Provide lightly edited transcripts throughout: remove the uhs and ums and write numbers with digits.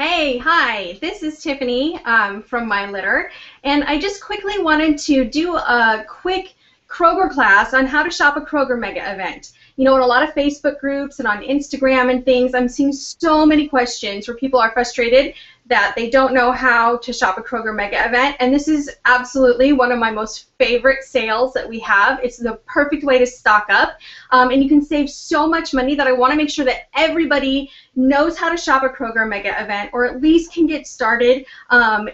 Hey, hi, this is Tiffany from My Litter, and I just quickly wanted to do a quick Kroger class on how to shop a Kroger mega event. You know, in a lot of Facebook groups and on Instagram and things, I'm seeing so many questions where people are frustrated that they don't know how to shop a Kroger mega event, and this is absolutely one of my most favorite sales that we have. It's the perfect way to stock up, and you can save so much money that I want to make sure that everybody knows how to shop a Kroger mega event, or at least can get started,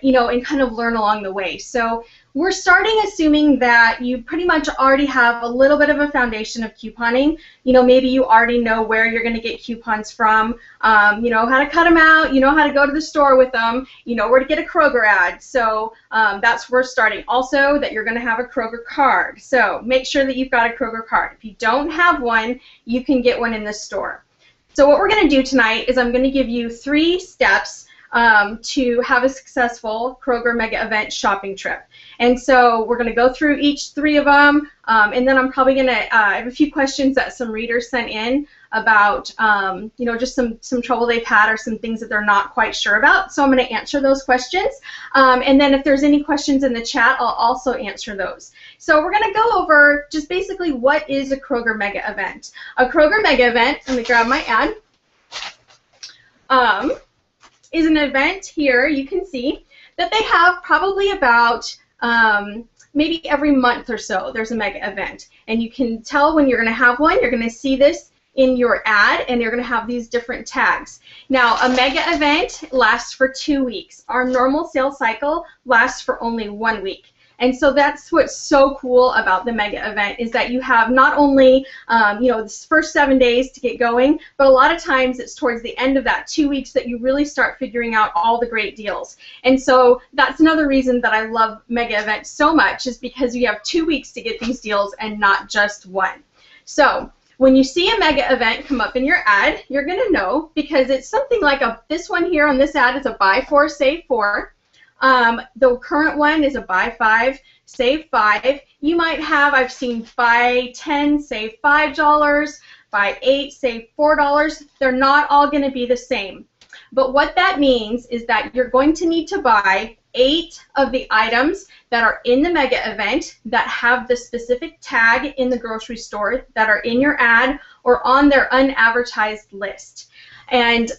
you know, and kind of learn along the way. So we're starting assuming that you pretty much already have a little bit of a foundation of couponing. You know, maybe you already know where you're going to get coupons from, you know how to cut them out, you know how to go to the store with them, you know where to get a Kroger ad. So that's where we're starting. Also, that you're going to have a Kroger card. So make sure that you've got a Kroger card. If you don't have one, you can get one in the store. So what we're going to do tonight is I'm going to give you 3 steps to have a successful Kroger mega event shopping trip. And so we're going to go through each 3 of them, and then I'm probably going to I have a few questions that some readers sent in about you know, just some trouble they've had or some things that they're not quite sure about. So I'm going to answer those questions, and then if there's any questions in the chat, I'll also answer those. So we're going to go over just basically what is a Kroger mega event. A Kroger mega event, let me grab my ad, is an event here, you can see, that they have probably about maybe every month or so there's a mega event. And you can tell when you're going to have one. You're going to see this in your ad, and you're going to have these different tags. Now, a mega event lasts for 2 weeks. Our normal sales cycle lasts for only 1 week. And so that's what's so cool about the mega event, is that you have not only you know, this first 7 days to get going, but a lot of times it's towards the end of that 2 weeks that you really start figuring out all the great deals. And so that's another reason that I love mega events so much, is because you have 2 weeks to get these deals and not just 1. So when you see a mega event come up in your ad, you're going to know, because it's something like this one here on this ad is a buy 4, save 4. The current one is a buy 5, save 5. You might have, I've seen buy 10, save $5, buy 8, save $4. They're not all going to be the same. But what that means is that you're going to need to buy 8 of the items that are in the mega event that have the specific tag in the grocery store that are in your ad or on their unadvertised list. And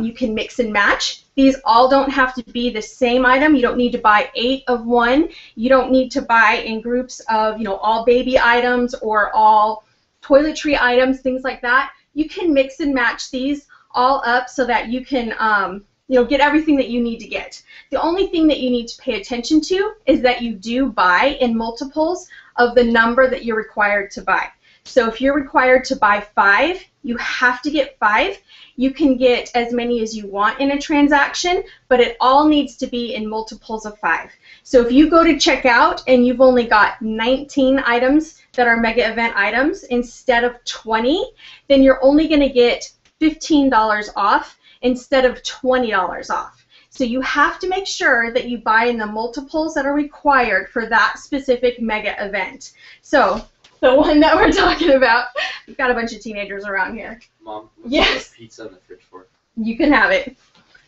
you can mix and match. These all don't have to be the same item. You don't need to buy 8 of one. You don't need to buy in groups of, you know, all baby items or all toiletry items, things like that. You can mix and match these all up so that you can you know, get everything that you need to get. The only thing that you need to pay attention to is that you do buy in multiples of the number that you're required to buy. So if you're required to buy 5, you have to get 5. You can get as many as you want in a transaction, but it all needs to be in multiples of 5. So if you go to checkout and you've only got 19 items that are mega event items instead of 20, then you're only going to get $15 off instead of $20 off. So you have to make sure that you buy in the multiples that are required for that specific mega event. So the one that we're talking about, we've got a bunch of teenagers around here. Mom, what's yes. the pizza in the fridge for? You can have it.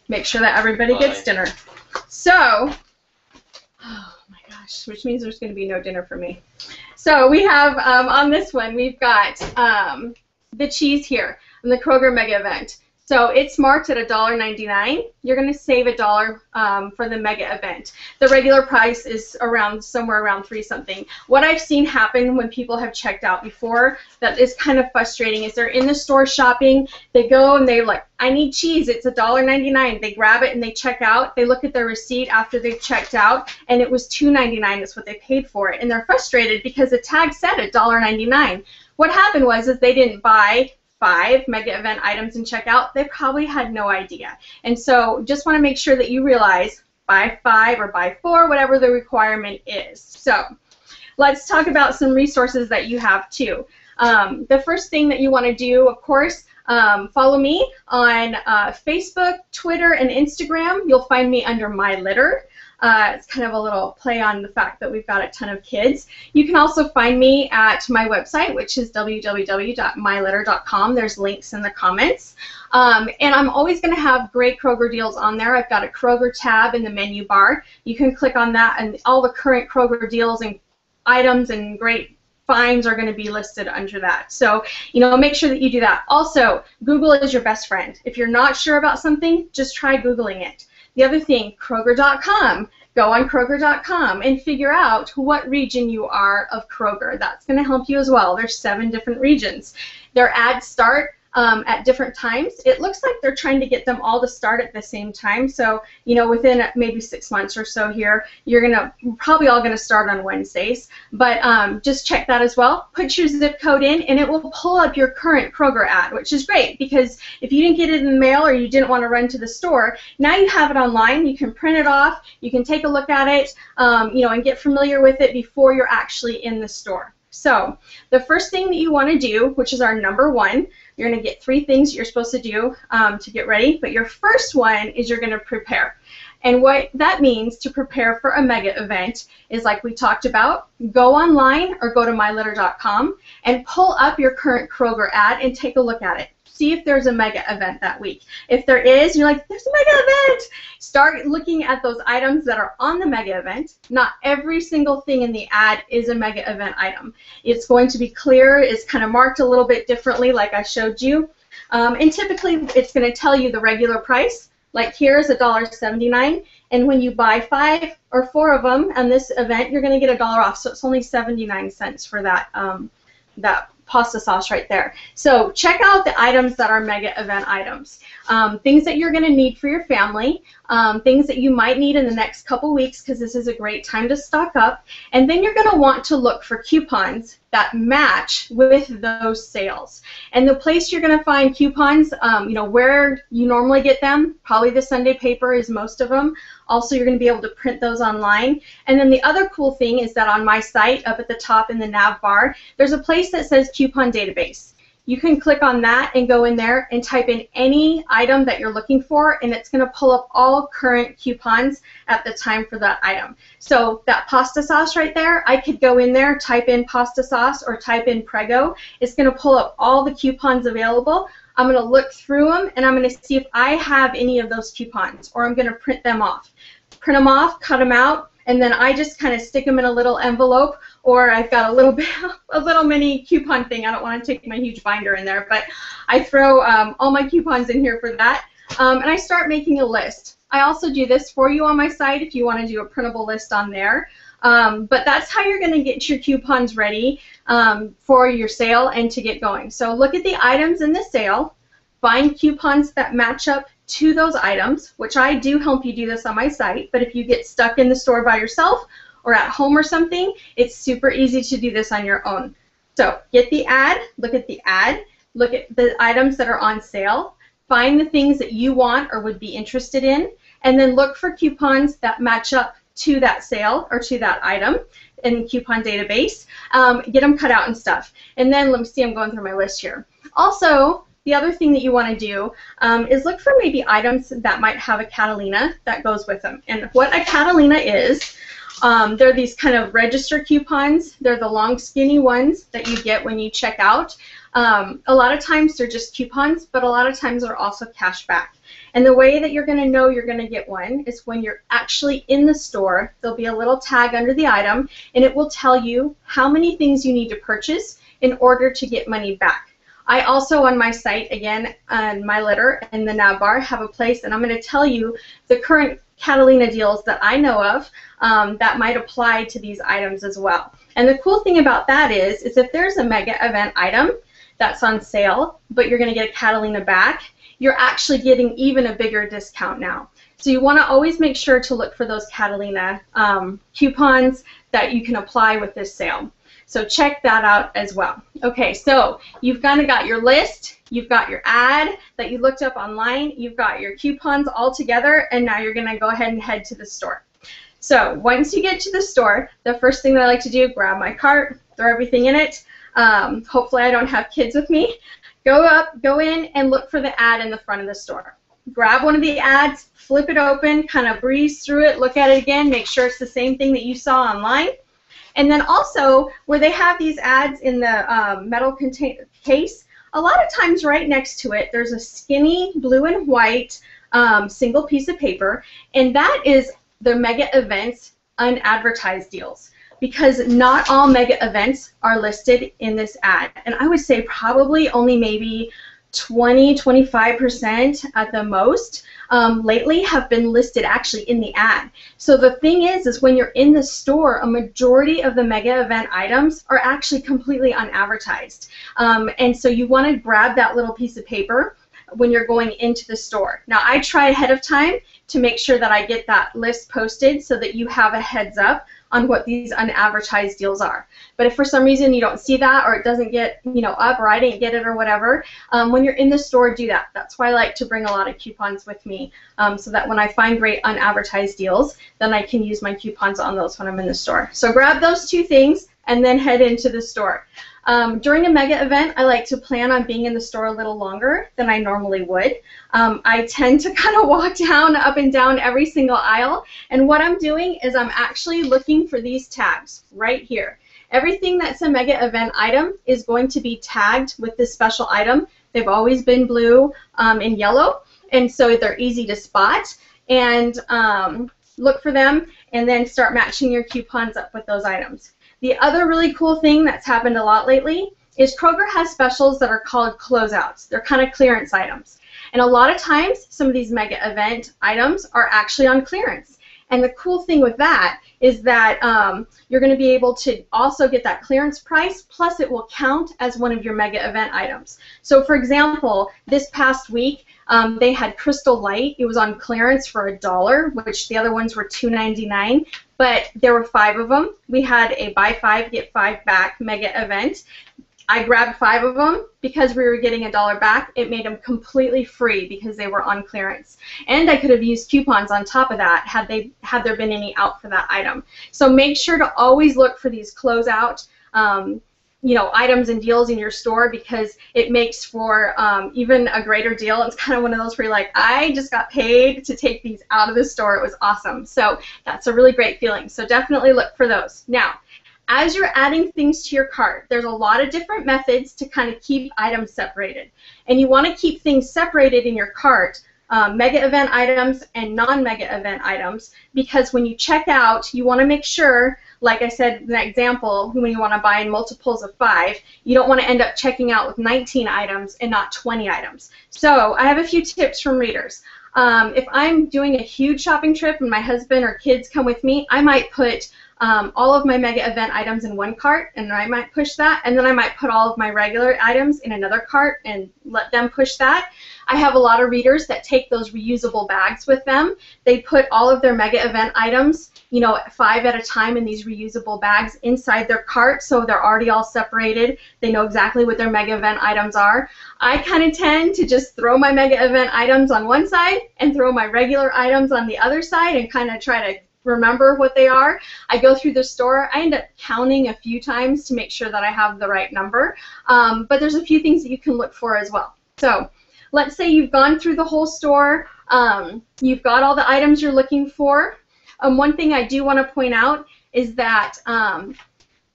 Make sure that everybody gets dinner. So, oh my gosh, which means there's going to be no dinner for me. So we have, on this one, we've got the cheese here on the Kroger mega event. So it's marked at $1.99. You're going to save $1 for the mega event. The regular price is around somewhere around 3 something. What I've seen happen when people have checked out before that is kind of frustrating is they're in the store shopping. They go and they're like, I need cheese. It's $1.99. They grab it and they check out. They look at their receipt after they've checked out, and it was $2.99. That's what they paid for it, and they're frustrated because the tag said $1.99. What happened was they didn't buy 5 mega event items in checkout. They probably had no idea. And so just want to make sure that you realize buy 5 or buy 4, whatever the requirement is. So let's talk about some resources that you have too. The first thing that you want to do, of course, Follow me on Facebook, Twitter, and Instagram. You'll find me under My Litter. It's kind of a little play on the fact that we've got a ton of kids. You can also find me at my website, which is www.mylitter.com. There's links in the comments. And I'm always going to have great Kroger deals on there. I've got a Kroger tab in the menu bar. You can click on that, and all the current Kroger deals and items and great finds are going to be listed under that. So, make sure that you do that. Also, Google is your best friend. If you're not sure about something, just try Googling it. The other thing, Kroger.com. Go on Kroger.com and figure out what region you are of Kroger. That's going to help you as well. There's 7 different regions. Their ads start at different times. It looks like they're trying to get them all to start at the same time. So, within maybe 6 months or so here, you're probably all going to start on Wednesdays. But just check that as well. Put your zip code in, and it will pull up your current Kroger ad, which is great because if you didn't get it in the mail or you didn't want to run to the store, now you have it online. You can print it off. You can take a look at it, and get familiar with it before you're actually in the store. So the first thing that you want to do, which is our number 1, you're going to get 3 things you're supposed to do to get ready, but your first one is you're going to prepare. And what that means to prepare for a mega event is, like we talked about, go online or go to mylitter.com and pull up your current Kroger ad and take a look at it. See if there's a mega event that week. If there is, you're like, there's a mega event. Start looking at those items that are on the mega event. Not every single thing in the ad is a mega event item. It's going to be clear. It's kind of marked a little bit differently like I showed you. And typically it's going to tell you the regular price. Like here's $1.79. And when you buy 5 or 4 of them on this event, you're going to get $1 off. So it's only 79 cents for that, that pasta sauce right there. So check out the items that are mega event items. Things that you're going to need for your family, things that you might need in the next couple weeks because this is a great time to stock up. And then you're going to want to look for coupons that match with those sales. And the place you're going to find coupons, where you normally get them, probably the Sunday paper is most of them. Also, you're going to be able to print those online. And then the other cool thing is that on my site, up at the top in the nav bar, there's a place that says Coupon Database. You can click on that and go in there and type in any item that you're looking for, and it's going to pull up all current coupons at the time for that item. So that pasta sauce right there, I could go in there, type in pasta sauce or type in Prego. It's going to pull up all the coupons available. I'm going to look through them, and I'm going to see if I have any of those coupons, or I'm going to print them off. Print them off, cut them out, and then I just kind of stick them in a little envelope, or I've got a little mini coupon thing. I don't want to take my huge binder in there, but I throw all my coupons in here for that, and I start making a list. I also do this for you on my site if you want to do a printable list on there. But that's how you're going to get your coupons ready for your sale and to get going. So look at the items in the sale, find coupons that match up to those items, which I do help you do this on my site, but if you get stuck in the store by yourself or at home or something, it's super easy to do this on your own. So get the ad, look at the ad, look at the items that are on sale, find the things that you want or would be interested in, and then look for coupons that match up to that sale or to that item in Coupon Database. Get them cut out and stuff. And then let me see, I'm going through my list here. Also, the other thing that you want to do is look for maybe items that might have a Catalina that goes with them. And what a Catalina is, they're these kind of register coupons. They're the long skinny ones that you get when you check out. A lot of times they're just coupons, but a lot of times they're also cash back. And the way that you're going to know you're going to get one is when you're actually in the store, there'll be a little tag under the item, and it will tell you how many things you need to purchase in order to get money back. I also, on my site, again, on My Litter in the nav bar, have a place, and I'm going to tell you the current Catalina deals that I know of that might apply to these items as well. And the cool thing about that is if there's a mega event item that's on sale, but you're going to get a Catalina back, you're actually getting even a bigger discount now. So you want to always make sure to look for those Catalina coupons that you can apply with this sale. So check that out as well. Okay, so you've kind of got your list, you've got your ad that you looked up online, you've got your coupons all together, and now you're going to go ahead and head to the store. So once you get to the store, the first thing that I like to do, grab my cart, throw everything in it. Hopefully I don't have kids with me. go in and look for the ad in the front of the store. Grab one of the ads, flip it open, kind of breeze through it, look at it again, make sure it's the same thing that you saw online. And then also, where they have these ads in the metal case, a lot of times right next to it, there's a skinny blue and white single piece of paper, and that is the mega events unadvertised deals, because not all mega events are listed in this ad. And I would say probably only maybe 20–25% at the most lately have been listed actually in the ad. So the thing is when you're in the store, a majority of the mega event items are actually completely unadvertised. And so you want to grab that little piece of paper when you're going into the store. Now I try ahead of time to make sure that I get that list posted so that you have a heads up on what these unadvertised deals are. But if for some reason you don't see that, or it doesn't get up, or I didn't get it or whatever, when you're in the store, do that. That's why I like to bring a lot of coupons with me, so that when I find great unadvertised deals, then I can use my coupons on those when I'm in the store. So grab those two things and then head into the store. During a mega event, I like to plan on being in the store a little longer than I normally would. I tend to kind of walk up and down every single aisle, and what I'm doing is I'm actually looking for these tags right here. Everything that's a mega event item is going to be tagged with this special item. They've always been blue and yellow, and so they're easy to spot. And look for them and then start matching your coupons up with those items. The other really cool thing that's happened a lot lately is Kroger has specials that are called closeouts. They're kind of clearance items. And a lot of times, some of these mega event items are actually on clearance. And the cool thing with that is that you're going to be able to also get that clearance price, plus it will count as one of your mega event items. So for example, this past week, they had Crystal Light. It was on clearance for $1, which the other ones were $2.99, but there were 5 of them. We had a buy 5, get 5 back mega event. I grabbed 5 of them because we were getting $1 back. It made them completely free because they were on clearance. And I could have used coupons on top of that had there been any out for that item. So make sure to always look for these closeout items and deals in your store, because it makes for even a greater deal. It's kind of one of those where you're like, I just got paid to take these out of the store. It was awesome. So that's a really great feeling. So definitely look for those. Now, as you're adding things to your cart, there's a lot of different methods to kind of keep items separated. And you want to keep things separated in your cart, mega event items and non-mega event items, because when you check out, you want to make sure, like I said in that example, when you want to buy in multiples of 5, you don't want to end up checking out with 19 items and not 20 items. So I have a few tips from readers. If I'm doing a huge shopping trip and my husband or kids come with me, I might put all of my mega event items in one cart, and I might push that, and then I might put all of my regular items in another cart and let them push that. I have a lot of readers that take those reusable bags with them. They put all of their mega event items, 5 at a time in these reusable bags inside their cart, so they're already all separated. They know exactly what their mega event items are. I kind of tend to just throw my mega event items on one side and throw my regular items on the other side and kind of try to remember what they are. I go through the store. I end up counting a few times to make sure that I have the right number, but there's a few things that you can look for as well. So let's say you've gone through the whole store, you've got all the items you're looking for. One thing I do want to point out is that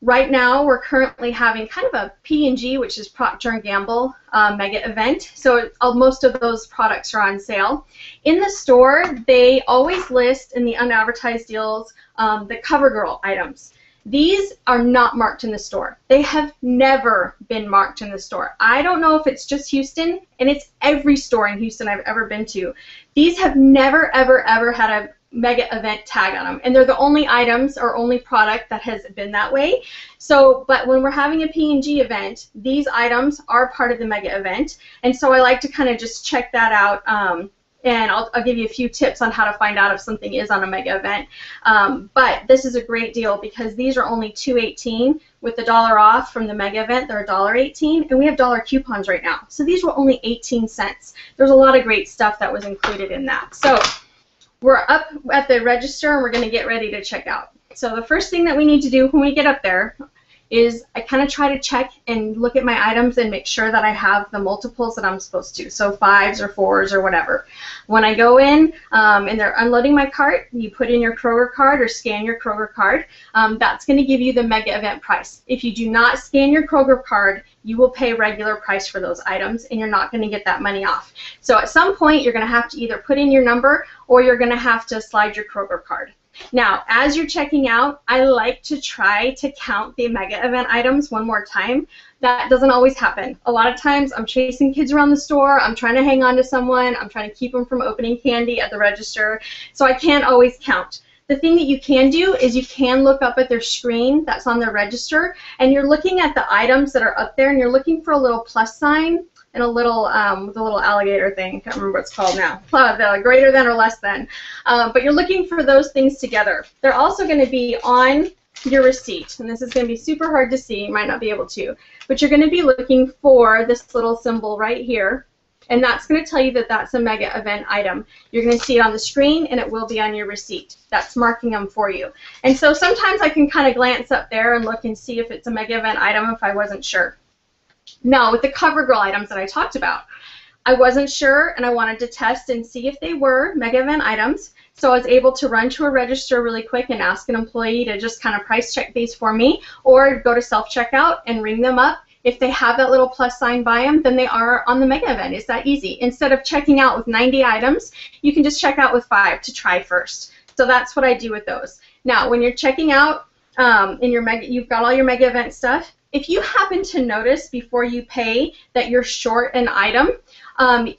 right now we're currently having kind of a P&G, which is Procter & Gamble mega event. So most of those products are on sale. In the store, they always list in the unadvertised deals the CoverGirl items. These are not marked in the store. They have never been marked in the store. I don't know if it's just Houston, and it's every store in Houston I've ever been to. These have never, ever, ever had a mega event tag on them, and they're the only items or only product that has been that way. So, but when we're having a P&G event, these items are part of the mega event, and so I like to kind of just check that out, and I'll give you a few tips on how to find out if something is on a mega event. But this is a great deal because these are only $2.18 with the $1 off from the mega event. They're $1.18, and we have dollar coupons right now. So these were only 18 cents. There's a lot of great stuff that was included in that. So we're up at the register and we're going to get ready to check out. So the first thing that we need to do when we get up there is I kind of try to check and look at my items and make sure that I have the multiples that I'm supposed to, so 5s or 4s or whatever. When I go in and they're unloading my cart, you put in your Kroger card or scan your Kroger card. That's going to give you the mega event price. If you do not scan your Kroger card, you will pay regular price for those items, and you're not going to get that money off. So at some point, you're going to have to either put in your number or you're going to have to slide your Kroger card. Now, as you're checking out, I like to try to count the mega event items one more time. That doesn't always happen. A lot of times I'm chasing kids around the store, I'm trying to hang on to someone, I'm trying to keep them from opening candy at the register, so I can't always count. The thing that you can do is you can look up at their screen that's on their register, and you're looking at the items that are up there, and you're looking for a little plus sign and a little, the little alligator thing. I can't remember what it's called now. The greater than or less than. But you're looking for those things together. They're also going to be on your receipt, and this is going to be super hard to see. You might not be able to, but you're going to be looking for this little symbol right here. And that's going to tell you that that's a mega event item. You're going to see it on the screen, and it will be on your receipt. That's marking them for you. And so sometimes I can kind of glance up there and look and see if it's a mega event item if I wasn't sure. Now, with the CoverGirl items that I talked about, I wasn't sure, and I wanted to test and see if they were mega event items. So I was able to run to a register really quick and ask an employee to just kind of price check these for me, or go to self-checkout and ring them up. If they have that little plus sign by them, then they are on the mega event. It's that easy. Instead of checking out with 90 items, you can just check out with 5 to try first. So that's what I do with those. Now, when you're checking out in your you've got all your mega event stuff. If you happen to notice before you pay that you're short an item,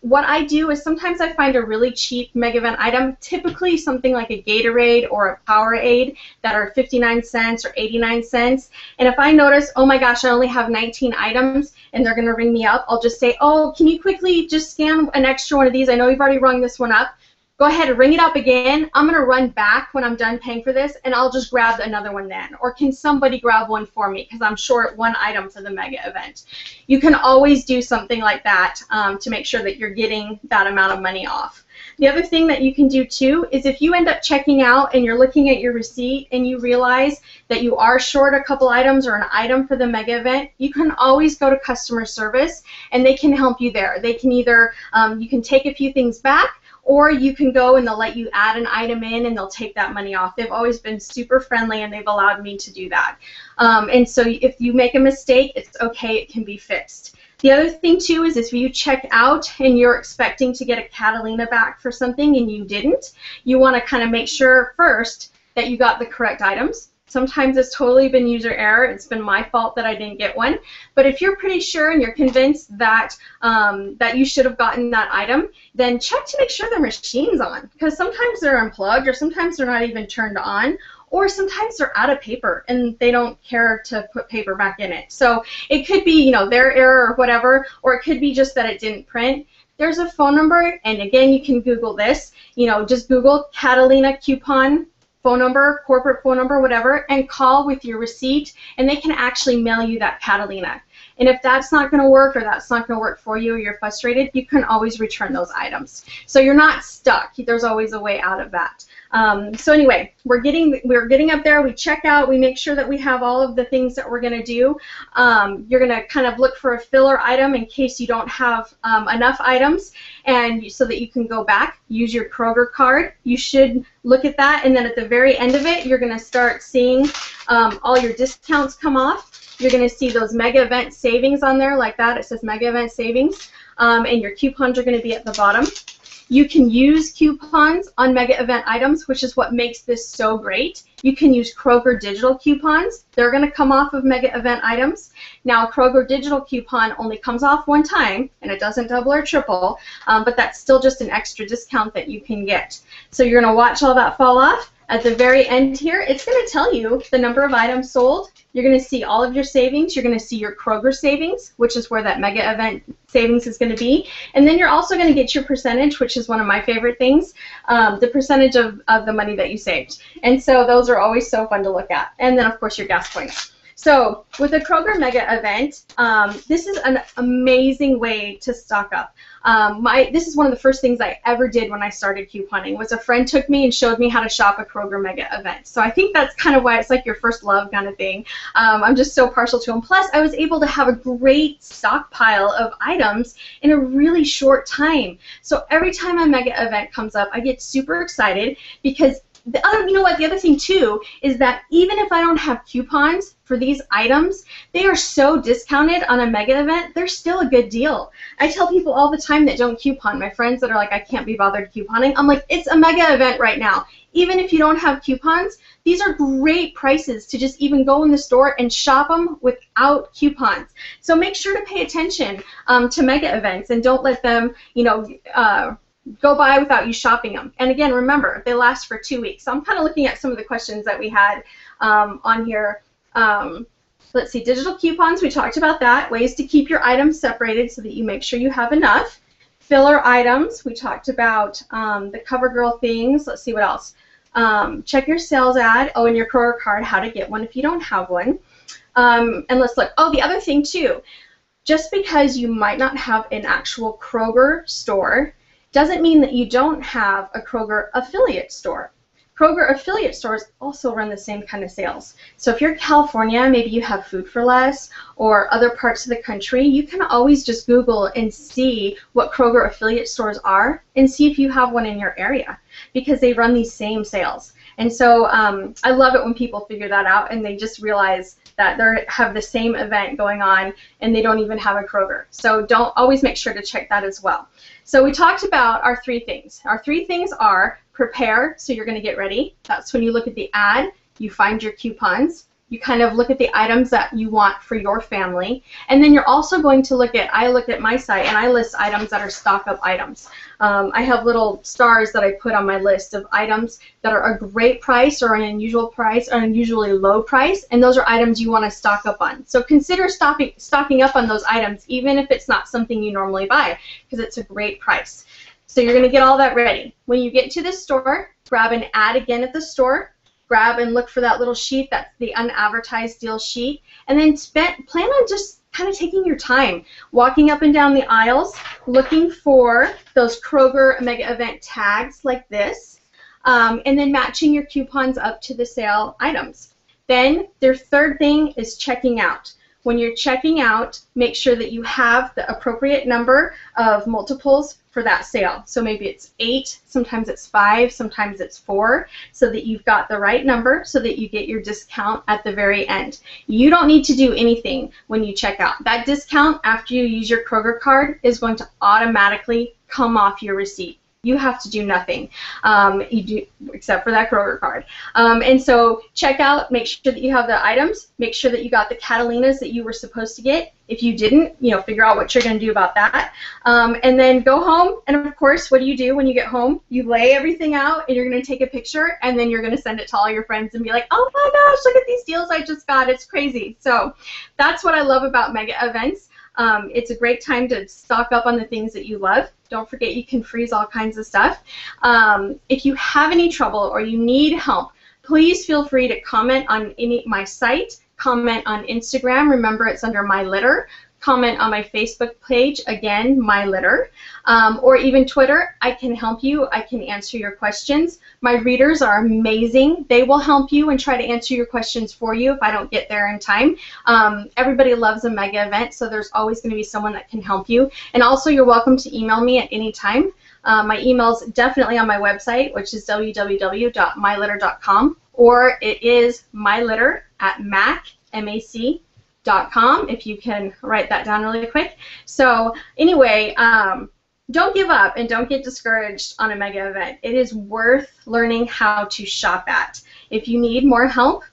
what I do is sometimes I find a really cheap mega event item, typically something like a Gatorade or a Powerade that are 59 cents or 89 cents. And if I notice, oh my gosh, I only have 19 items and they're going to ring me up, I'll just say, oh, can you quickly just scan an extra one of these? I know you've already rung this one up. Go ahead and ring it up again. I'm going to run back when I'm done paying for this, and I'll just grab another one then. Or can somebody grab one for me because I'm short one item for the mega event? You can always do something like that to make sure that you're getting that amount of money off. The other thing that you can do too is if you end up checking out and you're looking at your receipt and you realize that you are short a couple items or an item for the mega event, you can always go to customer service and they can help you there. They can either, you can take a few things back, or you can go and they'll let you add an item in and they'll take that money off. They've always been super friendly and they've allowed me to do that. And so if you make a mistake, it's okay, it can be fixed. The other thing too is if you check out and you're expecting to get a Catalina back for something and you didn't, you want to kind of make sure first that you got the correct items. Sometimes it's totally been user error. It's been my fault that I didn't get one. But if you're pretty sure and you're convinced that that you should have gotten that item, then check to make sure the machine's on. Because sometimes they're unplugged, or sometimes they're not even turned on, or sometimes they're out of paper and they don't care to put paper back in it. So it could be, you know, their error or whatever, or it could be just that it didn't print. There's a phone number, and again, you can Google this. You know, just Google Catalina coupon phone number, corporate phone number, whatever, and call with your receipt, and they can actually mail you that Catalina. And if that's not going to work, or that's not going to work for you, or you're frustrated, you can always return those items. So you're not stuck. There's always a way out of that. So anyway, we're getting up there. We check out. We make sure that we have all of the things that we're going to do. You're going to kind of look for a filler item in case you don't have enough items, and so that you can go back, use your Kroger card. You should look at that, and then at the very end of it, you're going to start seeing all your discounts come off. You're going to see those mega event savings on there like that. It says mega event savings, and your coupons are going to be at the bottom. You can use coupons on mega event items, which is what makes this so great. You can use Kroger digital coupons. They're going to come off of mega event items. Now, a Kroger digital coupon only comes off one time, and it doesn't double or triple, but that's still just an extra discount that you can get. So you're going to watch all that fall off. At the very end here, it's going to tell you the number of items sold. You're going to see all of your savings. You're going to see your Kroger savings, which is where that mega event savings is going to be. And then you're also going to get your percentage, which is one of my favorite things, the percentage of the money that you saved. And so those are always so fun to look at. And then, of course, your gas points. So with the Kroger Mega Event, this is an amazing way to stock up. This is one of the first things I ever did when I started couponing, was a friend took me and showed me how to shop a Kroger Mega Event. So I think that's kind of why it's like your first love kind of thing. I'm just so partial to them. Plus, I was able to have a great stockpile of items in a really short time. So every time a Mega Event comes up, I get super excited because the other thing too is that even if I don't have coupons for these items, they are so discounted on a Mega Event, they're still a good deal. I tell people all the time that don't coupon, my friends that are like, I can't be bothered couponing, I'm like, it's a Mega Event right now. Even if you don't have coupons, these are great prices to just even go in the store and shop them without coupons. So make sure to pay attention to Mega Events and don't let them, go by without you shopping them. And again, remember, they last for 2 weeks. So I'm kind of looking at some of the questions that we had on here. Let's see, digital coupons, we talked about that. Ways to keep your items separated so that you make sure you have enough. Filler items, we talked about the CoverGirl things. Let's see what else. Check your sales ad. Oh, and your Kroger card, how to get one if you don't have one. And let's look. Oh, the other thing too, just because you might not have an actual Kroger store doesn't mean that you don't have a Kroger affiliate store. Kroger affiliate stores also run the same kind of sales. So if you're in California, maybe you have Food for Less or other parts of the country, you can always just Google and see what Kroger affiliate stores are and see if you have one in your area, because they run these same sales. And so I love it when people figure that out and they just realize that they have the same event going on and they don't even have a Kroger. So always make sure to check that as well. So we talked about our 3 things. Our 3 things are prepare, so you're going to get ready. That's when you look at the ad, you find your coupons, you kind of look at the items that you want for your family, and then you're also going to I looked at my site and I list items that are stock up items. I have little stars that I put on my list of items that are a great price or an unusual price or an unusually low price, and those are items you want to stock up on. So consider stocking up on those items even if it's not something you normally buy, because it's a great price. So you're going to get all that ready. When you get to the store, grab an ad again at the store, grab and look for that little sheet, that's the unadvertised deal sheet, and then plan on just kind of taking your time, walking up and down the aisles, looking for those Kroger Mega Event tags like this, and then matching your coupons up to the sale items. Then their third thing is checking out. When you're checking out, make sure that you have the appropriate number of multiples for that sale. So maybe it's 8, sometimes it's 5, sometimes it's 4, so that you've got the right number so that you get your discount at the very end. You don't need to do anything when you check out. That discount after you use your Kroger card is going to automatically come off your receipt. You have to do nothing except for that Kroger card. And so check out, make sure that you have the items, make sure that you got the Catalinas that you were supposed to get. If you didn't, figure out what you're going to do about that. And then go home, and of course, what do you do when you get home? You lay everything out, and you're going to take a picture, and then you're going to send it to all your friends and be like, oh my gosh, look at these deals I just got. It's crazy. So that's what I love about mega events. It's a great time to stock up on the things that you love. Don't forget you can freeze all kinds of stuff. If you have any trouble or you need help, please feel free to comment on my site, comment on Instagram. Remember, it's under My Litter. Comment on my Facebook page, again, My Litter, or even Twitter. I can help you. I can answer your questions. My readers are amazing. They will help you and try to answer your questions for you if I don't get there in time. Everybody loves a mega event, so there's always going to be someone that can help you. And also, you're welcome to email me at any time. My email's definitely on my website, which is www.mylitter.com, or it is mylitter@mac.com, if you can write that down really quick. So anyway, don't give up and don't get discouraged on a mega event. It is worth learning how to shop at. If you need more help,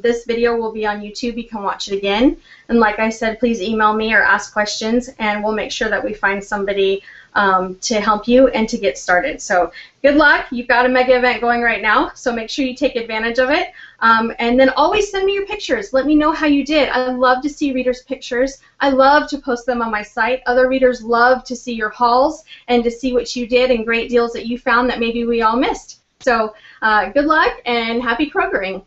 this video will be on YouTube. You can watch it again. And like I said, please email me or ask questions, and we'll make sure that we find somebody to help you and to get started. So good luck. You've got a mega event going right now, so make sure you take advantage of it. And then always send me your pictures. Let me know how you did. I love to see readers' pictures. I love to post them on my site. Other readers love to see your hauls and to see what you did and great deals that you found that maybe we all missed. So good luck and happy Krogering.